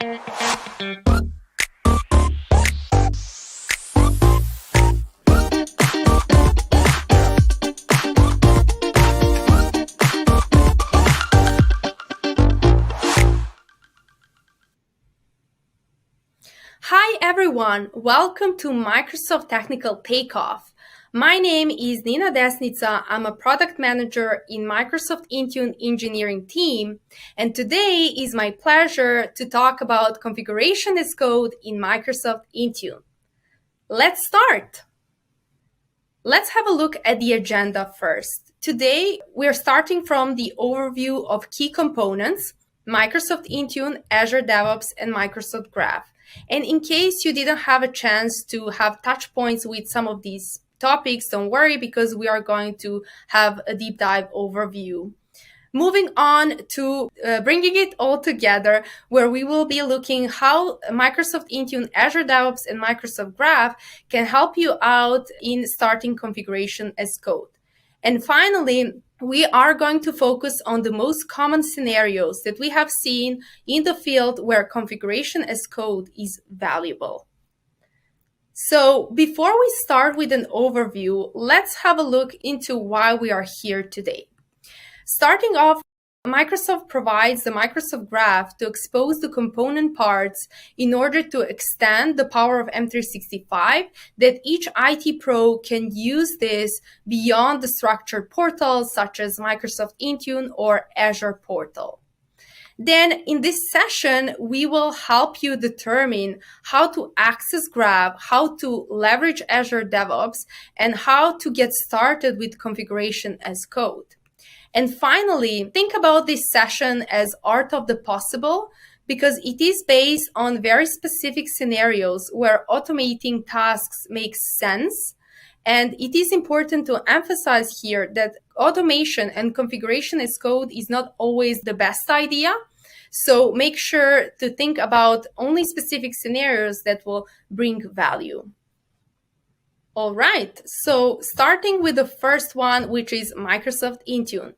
Hi everyone, welcome to Microsoft Technical Takeoff. My name is Nina Desnica. I'm a product manager in Microsoft Intune engineering team, and today is my pleasure to talk about configuration as code in Microsoft Intune. Let's start. Let's have a look at the agenda first. Today, we're starting from the overview of key components, Microsoft Intune, Azure DevOps, and Microsoft Graph. And in case you didn't have a chance to have touch points with some of these topics, don't worry, because we are going to have a deep dive overview. Moving on to bringing it all together, where we will be looking how Microsoft Intune, Azure DevOps, and Microsoft Graph can help you out in starting configuration as code. And finally, we are going to focus on the most common scenarios that we have seen in the field where configuration as code is valuable. So before we start with an overview, let's have a look into why we are here today. Starting off, Microsoft provides the Microsoft Graph to expose the component parts in order to extend the power of M365, that each IT pro can use this beyond the structured portals such as Microsoft Intune or Azure Portal. Then in this session, we will help you determine how to access Graph, how to leverage Azure DevOps, and how to get started with configuration as code. And finally, think about this session as art of the possible, because it is based on very specific scenarios where automating tasks makes sense. And it is important to emphasize here that automation and configuration as code is not always the best idea. So make sure to think about only specific scenarios that will bring value. All right, so starting with the first one, which is Microsoft Intune.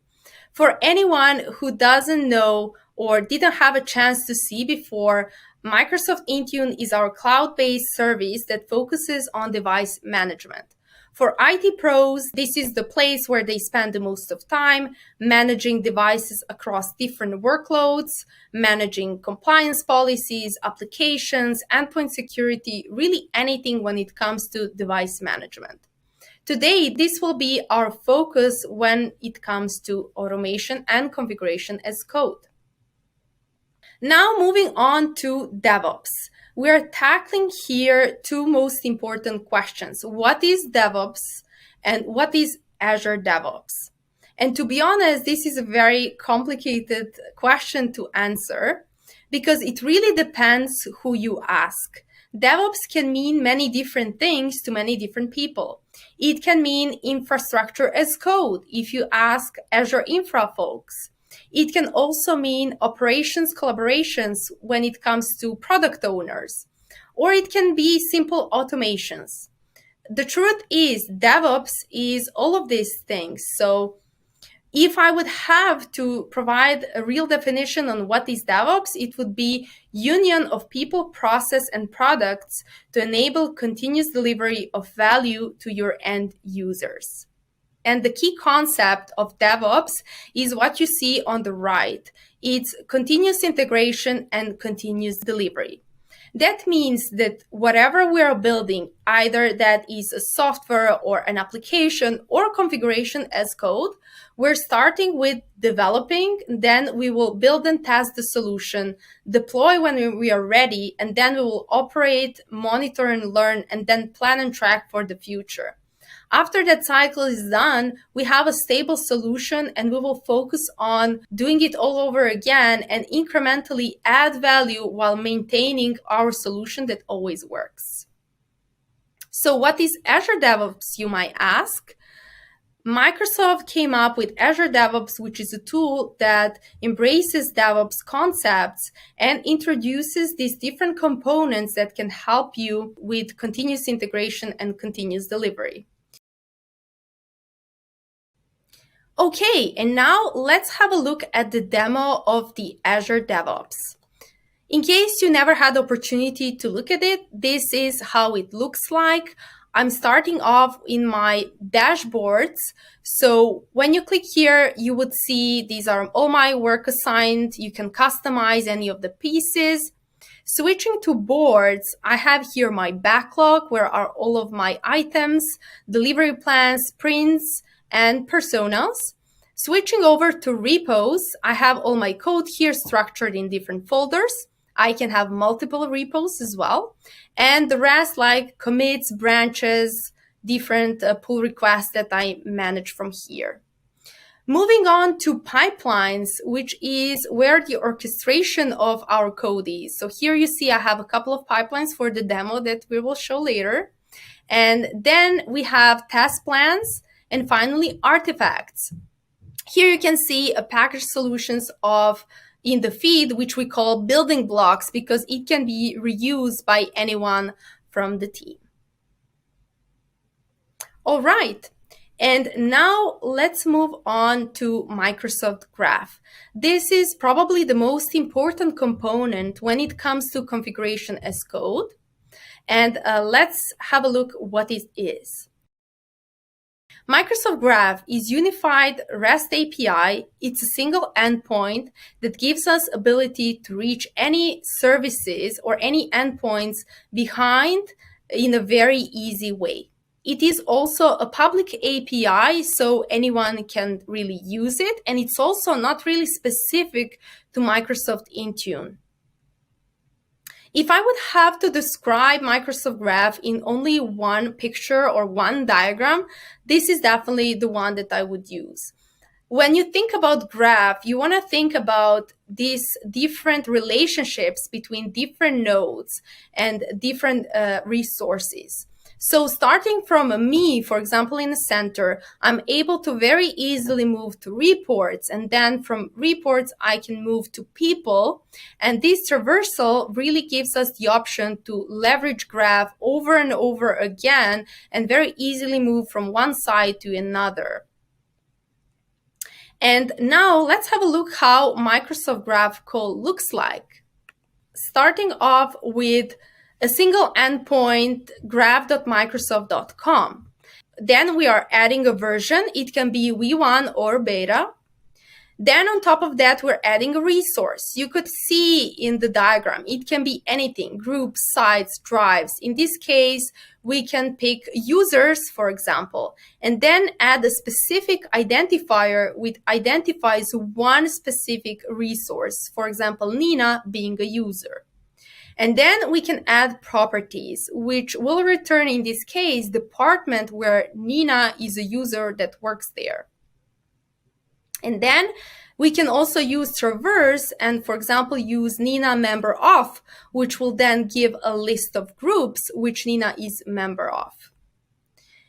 For anyone who doesn't know or didn't have a chance to see before, Microsoft Intune is our cloud-based service that focuses on device management. For IT pros, this is the place where they spend the most of time managing devices across different workloads, managing compliance policies, applications, endpoint security, really anything when it comes to device management. Today, this will be our focus when it comes to automation and configuration as code. Now, moving on to DevOps. We are tackling here two most important questions. What is DevOps and what is Azure DevOps? And to be honest, this is a very complicated question to answer because it really depends who you ask. DevOps can mean many different things to many different people. It can mean infrastructure as code if you ask Azure Infra folks. It can also mean operations collaborations when it comes to product owners, or it can be simple automations. The truth is, DevOps is all of these things. So if I would have to provide a real definition on what is DevOps, it would be union of people, process, and products to enable continuous delivery of value to your end users. And the key concept of DevOps is what you see on the right. It's continuous integration and continuous delivery. That means that whatever we are building, either that is a software or an application or configuration as code, we're starting with developing, then we will build and test the solution, deploy when we are ready, and then we will operate, monitor and learn, and then plan and track for the future. After that cycle is done, we have a stable solution and we will focus on doing it all over again and incrementally add value while maintaining our solution that always works. So what is Azure DevOps, you might ask? Microsoft came up with Azure DevOps, which is a tool that embraces DevOps concepts and introduces these different components that can help you with continuous integration and continuous delivery. Okay, and now let's have a look at the demo of the Azure DevOps. In case you never had the opportunity to look at it, this is how it looks like. I'm starting off in my dashboards. So when you click here, you would see these are all my work assigned. You can customize any of the pieces. Switching to boards, I have here my backlog, where are all of my items, delivery plans, sprints, and personas. Switching over to repos, I have all my code here structured in different folders. I can have multiple repos as well. And the rest, like commits, branches, different pull requests that I manage from here. Moving on to pipelines, which is where the orchestration of our code is. So here you see I have a couple of pipelines for the demo that we will show later. And then we have test plans and finally artifacts. Here you can see a package solutions of in the feed, which we call building blocks, because it can be reused by anyone from the team. All right. And now let's move on to Microsoft Graph. This is probably the most important component when it comes to configuration as code. And let's have a look what it is. Microsoft Graph is unified REST API. It's a single endpoint that gives us ability to reach any services or any endpoints behind in a very easy way. It is also a public API, so anyone can really use it. And it's also not really specific to Microsoft Intune. If I would have to describe Microsoft Graph in only one picture or one diagram, this is definitely the one that I would use. When you think about Graph, you want to think about these different relationships between different nodes and different resources. So starting from me, for example, in the center, I'm able to very easily move to reports. And then from reports, I can move to people. And this traversal really gives us the option to leverage Graph over and over again and very easily move from one side to another. And now let's have a look how Microsoft Graph call looks like. Starting off with a single endpoint graph.microsoft.com. Then we are adding a version. It can be V1 or beta. Then on top of that, we're adding a resource. You could see in the diagram, it can be anything, groups, sites, drives. In this case, we can pick users, for example, and then add a specific identifier which identifies one specific resource, for example, Nina being a user. And then we can add properties, which will return, in this case, department where Nina is a user that works there. And then we can also use traverse and, for example, use Nina member of, which will then give a list of groups which Nina is member of.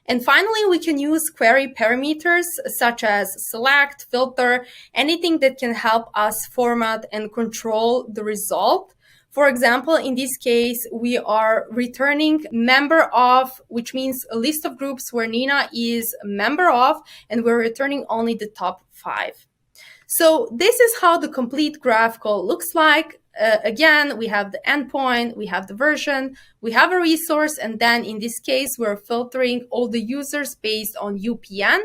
And finally, we can use query parameters such as select, filter, anything that can help us format and control the result. For example, in this case, we are returning member of, which means a list of groups where Nina is a member of, and we're returning only the top 5. So this is how the complete graph call looks like. Again, we have the endpoint, we have the version, we have a resource, and then in this case, we're filtering all the users based on UPN.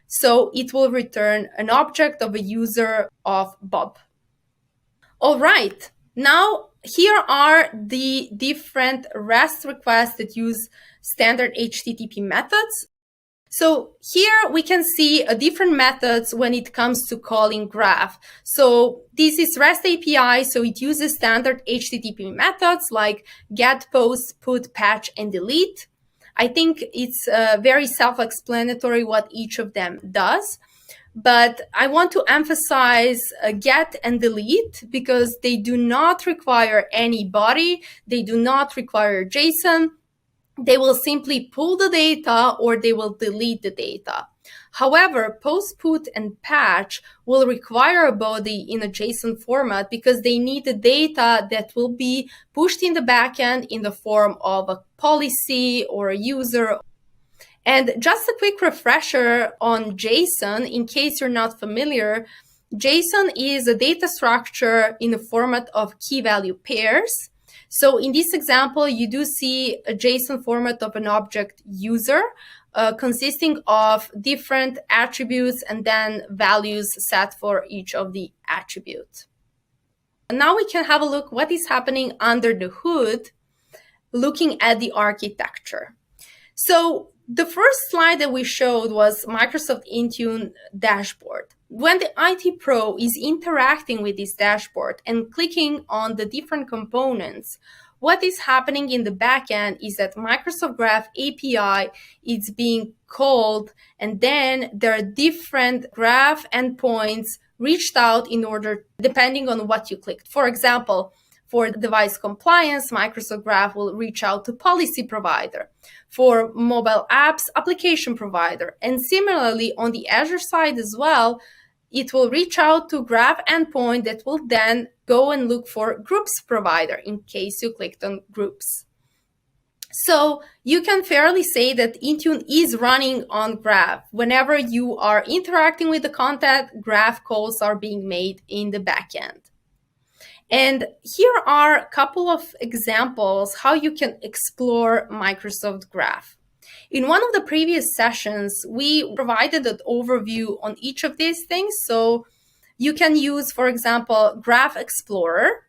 So it will return an object of a user of Bob. All right, now here are the different REST requests that use standard HTTP methods. So here we can see different methods when it comes to calling Graph. So this is REST API, so it uses standard HTTP methods like get, post, put, patch, and delete. I think it's very self-explanatory what each of them does. But I want to emphasize get and delete because they do not require any body. They do not require JSON. They will simply pull the data or they will delete the data. However, post, put, and patch will require a body in a JSON format because they need the data that will be pushed in the backend in the form of a policy or a user. And just a quick refresher on JSON, in case you're not familiar, JSON is a data structure in the format of key value pairs. So in this example, you do see a JSON format of an object user consisting of different attributes and then values set for each of the attributes. Now we can have a look what is happening under the hood, looking at the architecture. So the first slide that we showed was Microsoft Intune dashboard. When the IT pro is interacting with this dashboard and clicking on the different components, what is happening in the backend is that Microsoft Graph API is being called, and then there are different graph endpoints reached out in order, depending on what you clicked. For example, for device compliance, Microsoft Graph will reach out to policy provider. For mobile apps, application provider. And similarly, on the Azure side as well, it will reach out to Graph endpoint that will then go and look for groups provider in case you clicked on groups. So you can fairly say that Intune is running on Graph. Whenever you are interacting with the content, Graph calls are being made in the backend. And here are a couple of examples how you can explore Microsoft Graph. In one of the previous sessions, we provided an overview on each of these things. So you can use, for example, Graph Explorer.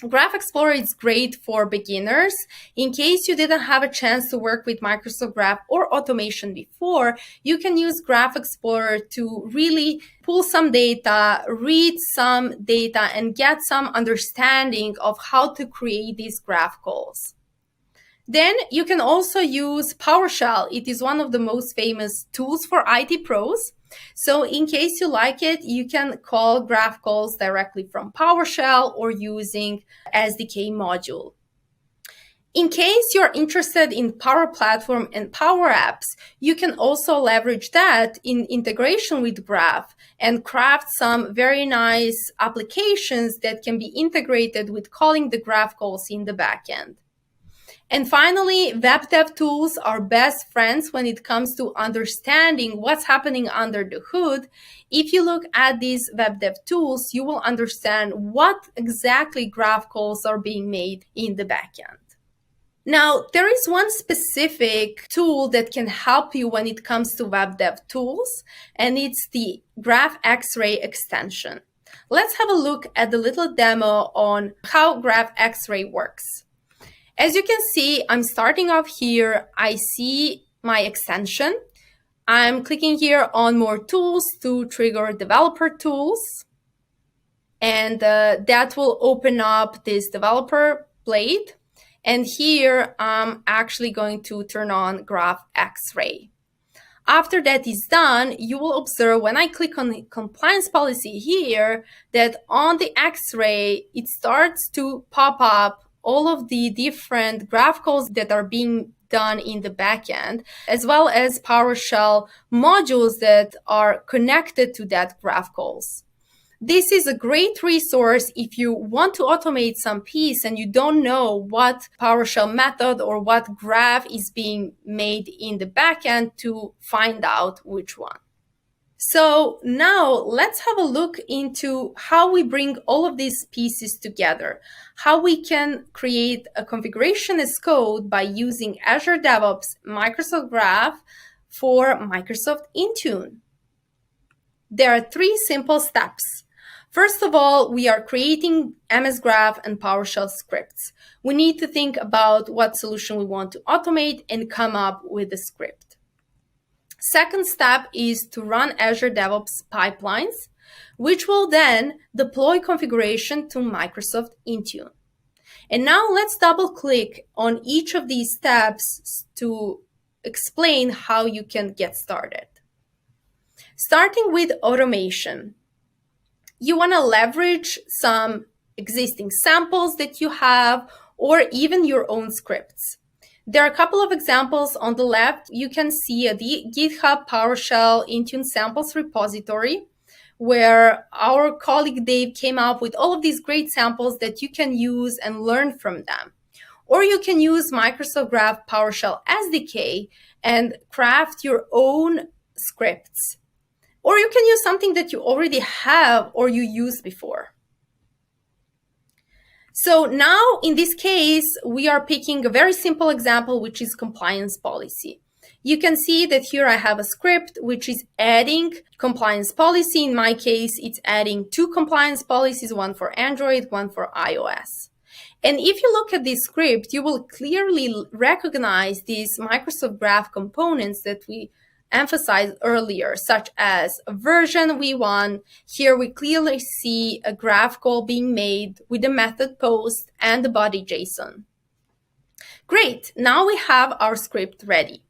Graph Explorer is great for beginners. In case you didn't have a chance to work with Microsoft Graph or automation before, you can use Graph Explorer to really pull some data, read some data, and get some understanding of how to create these graph calls. Then you can also use PowerShell. It is one of the most famous tools for IT pros. So in case you like it, you can call graph calls directly from PowerShell or using SDK module. In case you're interested in Power Platform and Power Apps, you can also leverage that in integration with Graph and craft some very nice applications that can be integrated with calling the graph calls in the backend. And finally, web dev tools are best friends when it comes to understanding what's happening under the hood. If you look at these web dev tools, you will understand what exactly graph calls are being made in the backend. Now, there is one specific tool that can help you when it comes to web dev tools, and it's the Graph X-Ray extension. Let's have a look at the little demo on how Graph X-Ray works. As you can see, I'm starting off here. I see my extension. I'm clicking here on more tools to trigger developer tools. And that will open up this developer blade. And here I'm actually going to turn on Graph X-Ray. After that is done, you will observe when I click on the compliance policy here that on the X-Ray, it starts to pop up all of the different graph calls that are being done in the backend, as well as PowerShell modules that are connected to that graph calls. This is a great resource if you want to automate some piece and you don't know what PowerShell method or what graph is being made in the backend to find out which one. So now let's have a look into how we bring all of these pieces together, how we can create a configuration as code by using Azure DevOps, Microsoft Graph for Microsoft Intune. There are 3 simple steps. First of all, we are creating MS Graph and PowerShell scripts. We need to think about what solution we want to automate and come up with a script. Second step is to run Azure DevOps pipelines, which will then deploy configuration to Microsoft Intune. And now let's double click on each of these steps to explain how you can get started. Starting with automation. You want to leverage some existing samples that you have or even your own scripts. There are a couple of examples on the left. You can see the GitHub PowerShell Intune samples repository, where our colleague Dave came up with all of these great samples that you can use and learn from them. Or you can use Microsoft Graph PowerShell SDK and craft your own scripts. or you can use something that you already have or you used before. So now in this case, we are picking a very simple example, which is compliance policy. You can see that here I have a script which is adding compliance policy. In my case, it's adding 2 compliance policies, one for Android, one for iOS. And if you look at this script, you will clearly recognize these Microsoft Graph components that we emphasized earlier, such as a version v1. Here we clearly see a graph call being made with the method post and the body JSON. Great, now we have our script ready.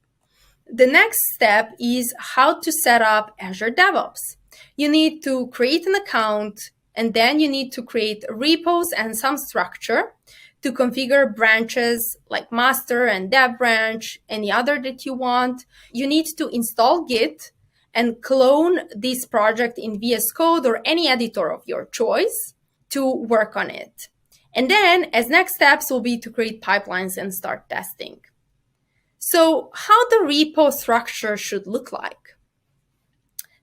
The next step is how to set up Azure DevOps. You need to create an account, and then you need to create repos and some structure to configure branches like master and dev branch, any other that you want. You need to install Git and clone this project in VS Code or any editor of your choice to work on it. And then as next steps will be to create pipelines and start testing. So how the repo structure should look like?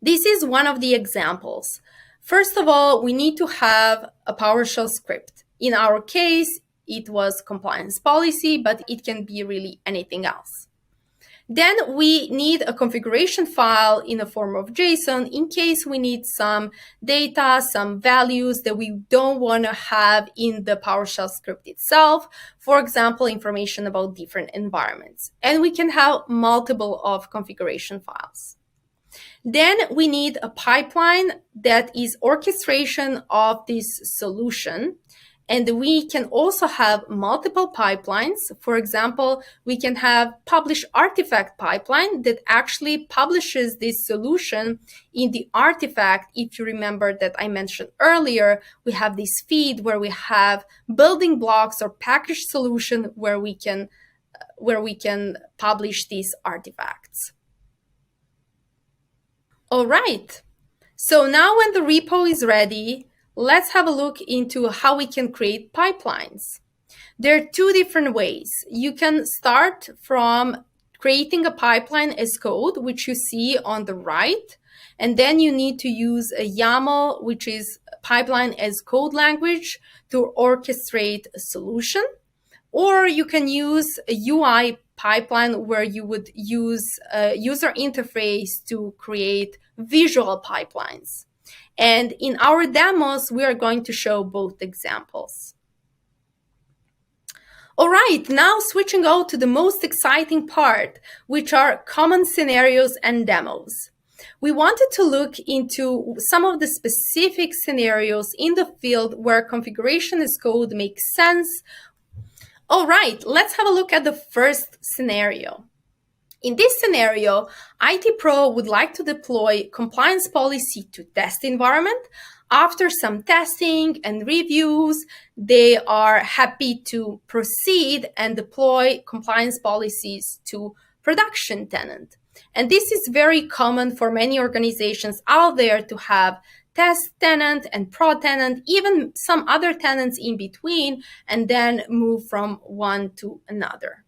This is one of the examples. First of all, we need to have a PowerShell script. In our case, it was compliance policy, but it can be really anything else. Then we need a configuration file in the form of JSON in case we need some data, some values that we don't want to have in the PowerShell script itself. For example, information about different environments. And we can have multiple of configuration files. Then we need a pipeline that is orchestration of this solution. And we can also have multiple pipelines. For example, we can have publish artifact pipeline that actually publishes this solution in the artifact. If you remember that I mentioned earlier, we have this feed where we have building blocks or package solution where we can publish these artifacts. All right. So now when the repo is ready, let's have a look into how we can create pipelines. There are 2 different ways. You can start from creating a pipeline as code, which you see on the right, and then you need to use a YAML, which is pipeline as code language, to orchestrate a solution. Or you can use a UI pipeline where you would use a user interface to create visual pipelines. And in our demos, we are going to show both examples. All right, now switching out to the most exciting part, which are common scenarios and demos. We wanted to look into some of the specific scenarios in the field where configuration as code makes sense. All right, let's have a look at the first scenario. In this scenario, IT Pro would like to deploy compliance policy to test environment. After some testing and reviews, they are happy to proceed and deploy compliance policies to production tenant. And this is very common for many organizations out there to have test tenant and pro tenant, even some other tenants in between, and then move from one to another.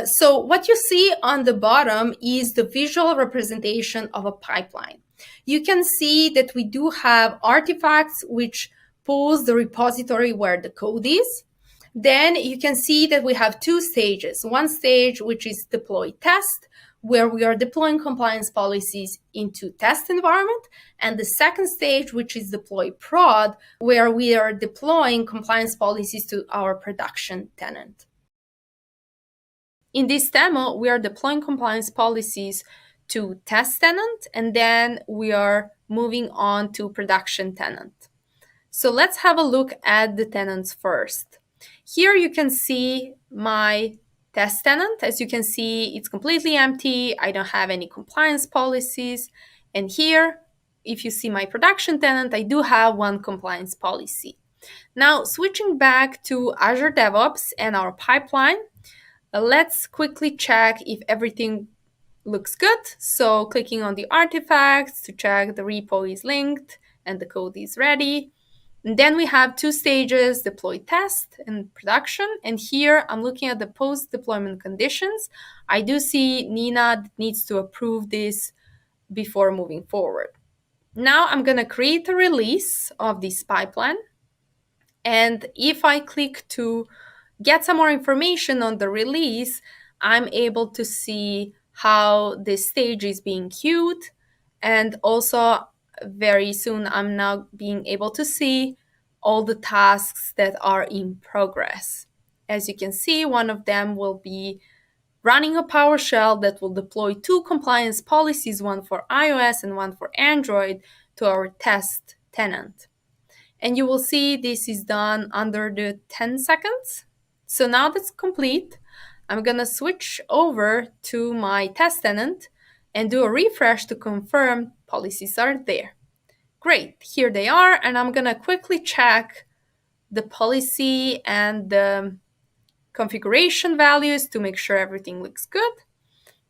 So what you see on the bottom is the visual representation of a pipeline. You can see that we do have artifacts which pulls the repository where the code is. Then you can see that we have 2 stages. One stage, which is deploy test, where we are deploying compliance policies into test environment. And the second stage, which is deploy prod, where we are deploying compliance policies to our production tenant. In this demo, we are deploying compliance policies to test tenant, and then we are moving on to production tenant. So let's have a look at the tenants first. Here you can see my test tenant. As you can see, it's completely empty. I don't have any compliance policies. And here, if you see my production tenant, I do have one compliance policy. Now, switching back to Azure DevOps and our pipeline, let's quickly check if everything looks good. So clicking on the artifacts to check the repo is linked and the code is ready. And then we have 2 stages, deploy test and production. And here I'm looking at the post-deployment conditions. I do see Nina needs to approve this before moving forward. Now I'm going to create a release of this pipeline. And if I click to get some more information on the release, I'm able to see how this stage is being queued. And also, very soon, I'm now being able to see all the tasks that are in progress. As you can see, one of them will be running a PowerShell that will deploy two compliance policies, one for iOS and one for Android, to our test tenant. And you will see this is done under the 10 seconds. So now that's complete. I'm going to switch over to my test tenant and do a refresh to confirm policies are there. Great, here they are. And I'm going to quickly check the policy and the configuration values to make sure everything looks good.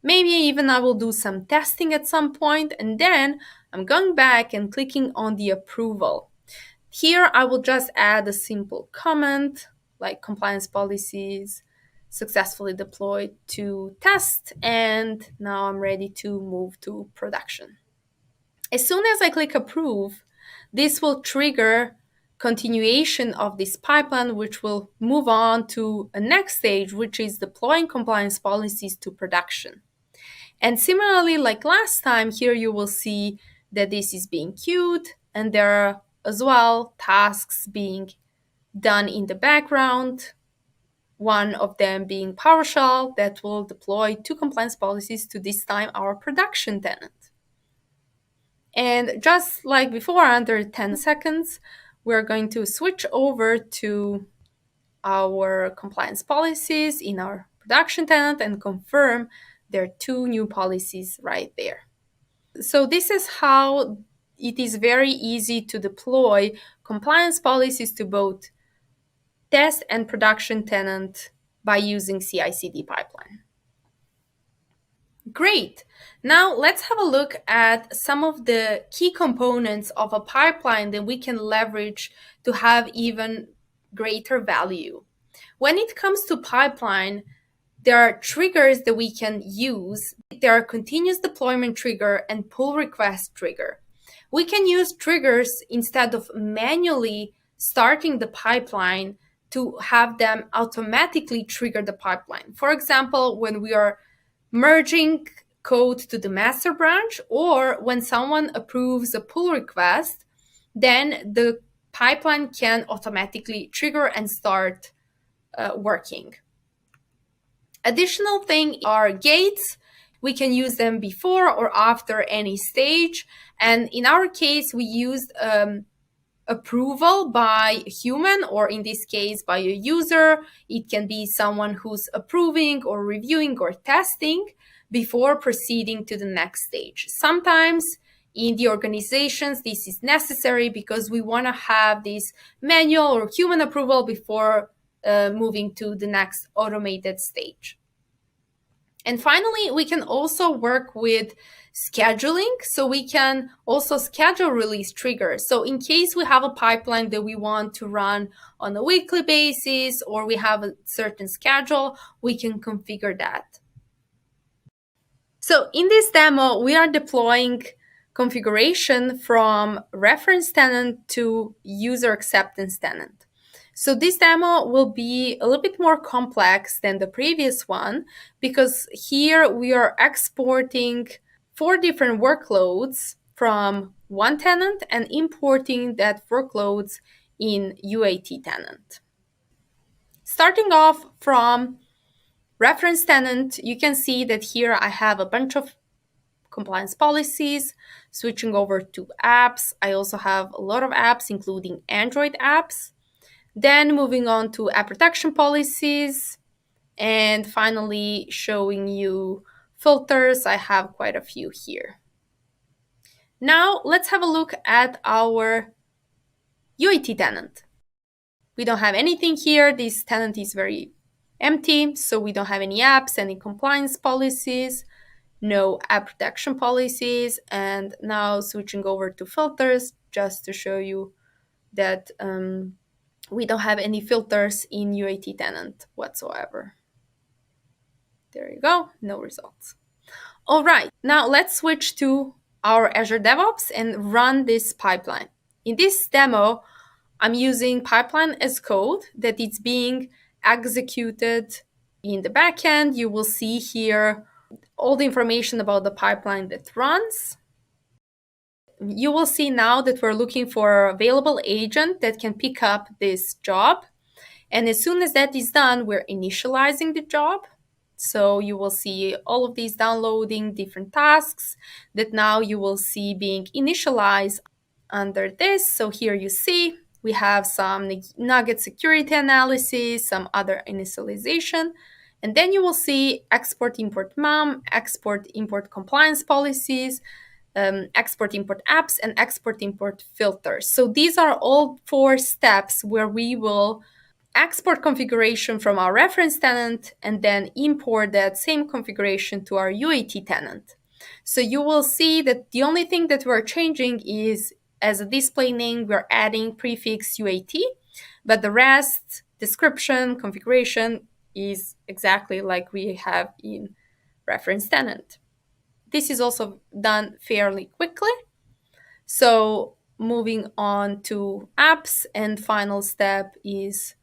Maybe even I will do some testing at some point, and then I'm going back and clicking on the approval. Here, I will just add a simple comment like compliance policies successfully deployed to test, and now I'm ready to move to production. As soon as I click approve, this will trigger continuation of this pipeline, which will move on to a next stage, which is deploying compliance policies to production. And similarly, like last time, here you will see that this is being queued, and there are as well tasks being done in the background, one of them being PowerShell that will deploy two compliance policies to this time our production tenant. And just like before, under 10 seconds, we're going to switch over to our compliance policies in our production tenant and confirm there are two new policies right there. So this is how it is very easy to deploy compliance policies to both test and production tenant by using CI/CD pipeline. Great. Now let's have a look at some of the key components of a pipeline that we can leverage to have even greater value. When it comes to pipeline, there are triggers that we can use. There are continuous deployment trigger and pull request trigger. We can use triggers instead of manually starting the pipeline to have them automatically trigger the pipeline. For example, when we are merging code to the master branch, or when someone approves a pull request, then the pipeline can automatically trigger and start working. Additional thing are gates. We can use them before or after any stage. And in our case, we used approval by a human, or in this case, by a user. It can be someone who's approving or reviewing or testing before proceeding to the next stage. Sometimes in the organizations, this is necessary because we want to have this manual or human approval before moving to the next automated stage. And finally, we can also work with scheduling. So we can also schedule release triggers. So in case we have a pipeline that we want to run on a weekly basis, or we have a certain schedule, we can configure that. So in this demo, we are deploying configuration from reference tenant to user acceptance tenant. So this demo will be a little bit more complex than the previous one, because here we are exporting 4 different workloads from one tenant and importing that workloads in UAT tenant. Starting off from reference tenant, you can see that here I have a bunch of compliance policies. Switching over to apps, I also have a lot of apps, including Android apps. Then moving on to app protection policies, and finally showing you filters. I have quite a few here. Now let's have a look at our UAT tenant. We don't have anything here. This tenant is very empty, so we don't have any apps, any compliance policies, no app protection policies. And now switching over to filters, just to show you that we don't have any filters in UAT tenant whatsoever. There you go, no results. All right, now let's switch to our Azure DevOps and run this pipeline. In this demo, I'm using pipeline as code that is being executed in the backend. You will see here all the information about the pipeline that runs. You will see now that we're looking for an available agent that can pick up this job. And as soon as that is done, we're initializing the job. So you will see all of these downloading different tasks that now you will see being initialized under this. So here you see we have some nugget security analysis, some other initialization. And then you will see export import mom, export import compliance policies, export import apps, and export import filters. So these are all 4 steps where we will export configuration from our reference tenant and then import that same configuration to our UAT tenant. So you will see that the only thing that we're changing is, as a display name, we're adding prefix UAT, but the rest, description, configuration, is exactly like we have in reference tenant. This is also done fairly quickly. So moving on to apps, and final step is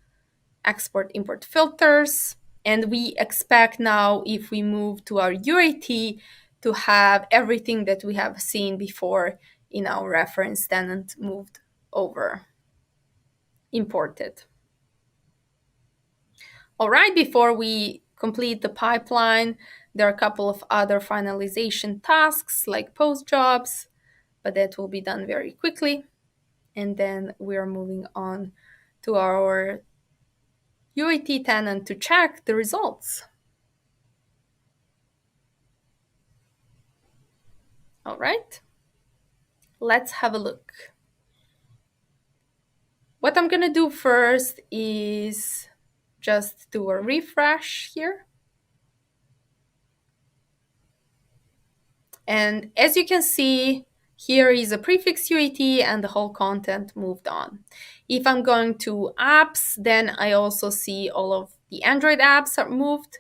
export import filters. And we expect now, if we move to our UAT, to have everything that we have seen before in our reference tenant moved over, imported. All right, before we complete the pipeline, there are a couple of other finalization tasks like post jobs, but that will be done very quickly. And then we are moving on to our UAT tenant to check the results. All right, let's have a look. What I'm gonna do first is just do a refresh here. And as you can see, here is a prefix UAT and the whole content moved on. If I'm going to apps, then I also see all of the Android apps are moved.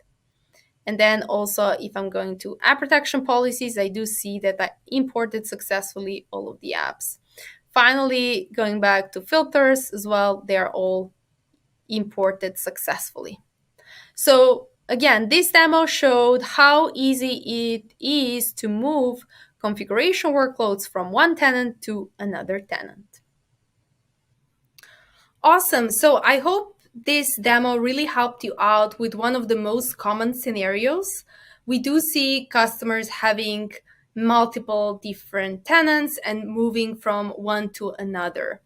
And then also, if I'm going to app protection policies, I do see that I imported successfully all of the apps. Finally, going back to filters as well, they're all imported successfully. So again, this demo showed how easy it is to move configuration workloads from one tenant to another tenant. Awesome. So I hope this demo really helped you out with one of the most common scenarios. We do see customers having multiple different tenants and moving from one to another.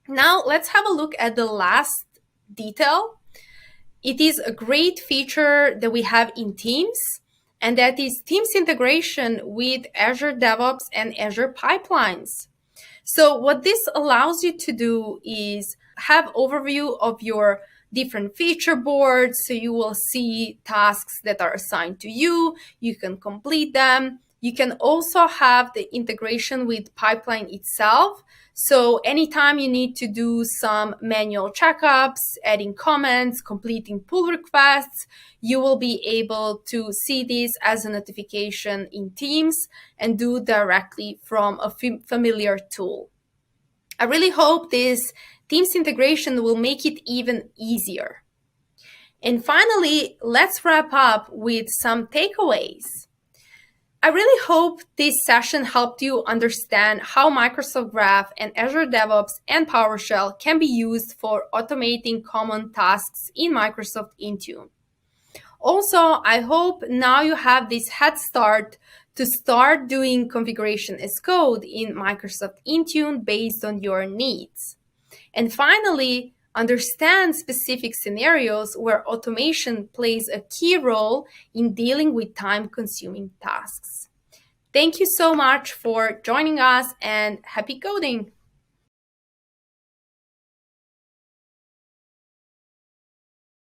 Now let's have a look at the last detail. It is a great feature that we have in Teams, and that is Teams integration with Azure DevOps and Azure pipelines. So what this allows you to do is have overview of your different feature boards. So you will see tasks that are assigned to you. You can complete them. You can also have the integration with pipeline itself. So anytime you need to do some manual checkups, adding comments, completing pull requests, you will be able to see this as a notification in Teams and do directly from a familiar tool. I really hope this Teams integration will make it even easier. And finally, let's wrap up with some takeaways. I really hope this session helped you understand how Microsoft Graph and Azure DevOps and PowerShell can be used for automating common tasks in Microsoft Intune. Also, I hope now you have this head start to start doing configuration as code in Microsoft Intune based on your needs. And finally, understand specific scenarios where automation plays a key role in dealing with time-consuming tasks. Thank you so much for joining us, and happy coding!